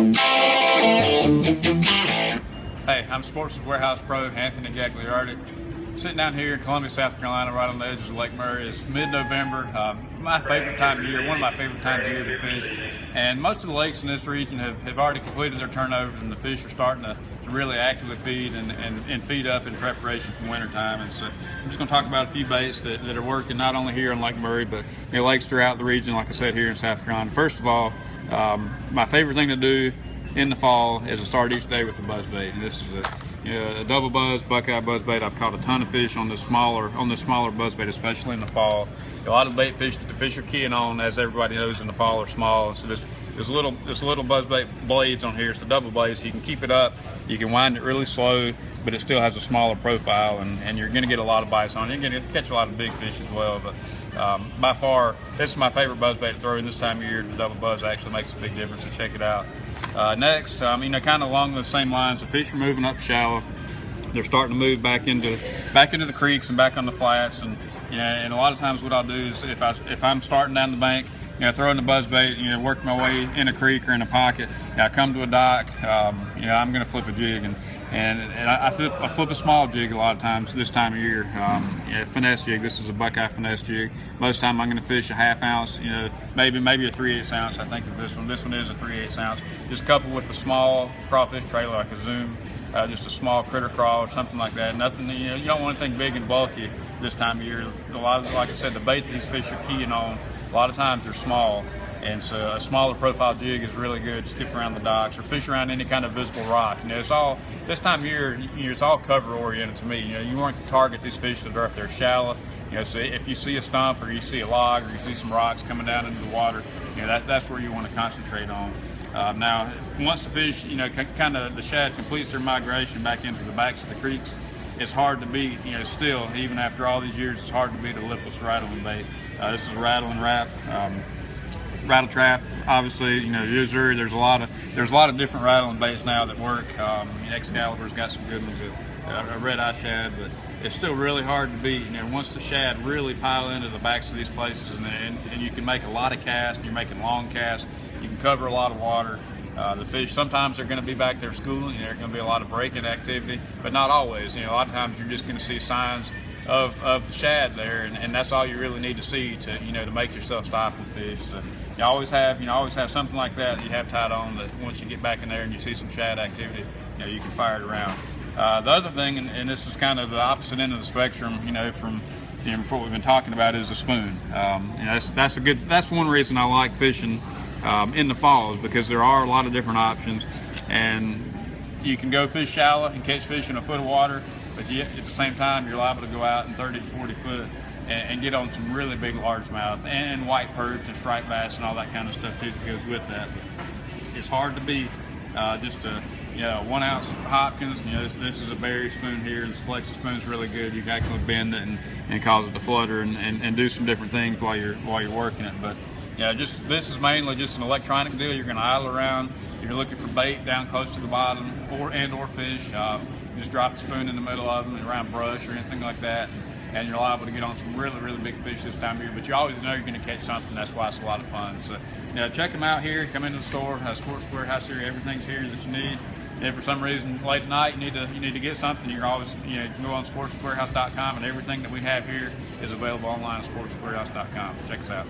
Hey, I'm Sports Warehouse Pro Anthony Gagliardi. Sitting down here in Columbia, South Carolina, right on the edges of Lake Murray. It's mid-November. My favorite time of year, one of my favorite times of year to fish. And most of the lakes in this region have already completed their turnovers, and the fish are starting to really actively feed and feed up in preparation for wintertime. And so I'm just going to talk about a few baits that are working not only here in Lake Murray, but lakes throughout the region, like I said, here in South Carolina. First of all, my favorite thing to do in the fall is to start each day with a buzz bait. And this is a double buzz, buckeye buzz bait. I've caught a ton of fish on this smaller buzz bait, especially in the fall. A lot of bait fish that the fish are keying on, as everybody knows, in the fall are small. And so this little buzz bait blades on here, it's a double blade, so you can keep it up, you can wind it really slow, but it still has a smaller profile, and you're going to get a lot of bites on it. You're going to catch a lot of big fish as well, but by far, this is my favorite buzz bait to throw in this time of year. The double buzz actually makes a big difference, so check it out. Next, kind of along those same lines, the fish are moving up shallow. They're starting to move back into the creeks and back on the flats, and and a lot of times what I'll do is if I'm starting down the bank, throwing the buzz bait, working my way in a creek or in a pocket, I come to a dock, I'm going to flip a jig, and I flip a small jig a lot of times this time of year. Finesse jig. This is a buckeye finesse jig. Most of the time I'm going to fish a ½ ounce, maybe a 3/8 ounce. I think of this one. This one is a 3/8 ounce. Just coupled with a small crawfish trailer like a Zoom, just a small critter crawl or something like that. Nothing. You don't want anything big and bulky this time of year. A lot of, like I said, the bait these fish are keying on, a lot of times they're small, and so a smaller profile jig is really good. Skip around the docks or fish around any kind of visible rock. It's all, this time of year, it's all cover oriented to me. You want to target these fish that are up there shallow. So if you see a stump or you see a log or you see some rocks coming down into the water, that's where you want to concentrate on. Now, once the fish, the shad completes their migration back into the backs of the creeks, it's hard to beat, still, even after all these years, it's hard to beat a lipless rattling bait. This is a rattle and wrap, rattle trap. Obviously, usually there's a lot of different rattling baits now that work. Excalibur's got some good ones, a red eye shad, but it's still really hard to beat. Once the shad really pile into the backs of these places, and you can make a lot of casts, you're making long casts, you can cover a lot of water. The fish, sometimes they're going to be back there schooling, there's going to be a lot of breaking activity, but not always. A lot of times you're just going to see signs of the shad there, and that's all you really need to see to make yourself stop and fish. So you always have something like that you have tied on, that once you get back in there and you see some shad activity, you can fire it around. The other thing, and this is kind of the opposite end of the spectrum, from what we've been talking about, is the spoon. That's one reason I like fishing in the falls, because there are a lot of different options, and you can go fish shallow and catch fish in a foot of water, but at the same time you're liable to go out in 30 to 40 foot and get on some really big largemouth and white perch and striped bass and all that kind of stuff too that goes with that. It's hard to beat just a 1 ounce Hopkins. This is a berry spoon here. This flexi spoon is really good. You can actually bend it and cause it to flutter and do some different things while you're working it. But this is mainly just an electronic deal. You're going to idle around. You're looking for bait down close to the bottom or fish. You just drop the spoon in the middle of them around brush or anything like that, and you're liable to get on some really, really big fish this time of year. But you always know you're going to catch something. That's why it's a lot of fun. So check them out here. Come into the store. Sports Warehouse here. Everything's here that you need. If for some reason late at night you need to get something, you're always you can go on sportswarehouse.com, and everything that we have here is available online at sportswarehouse.com. Check us out.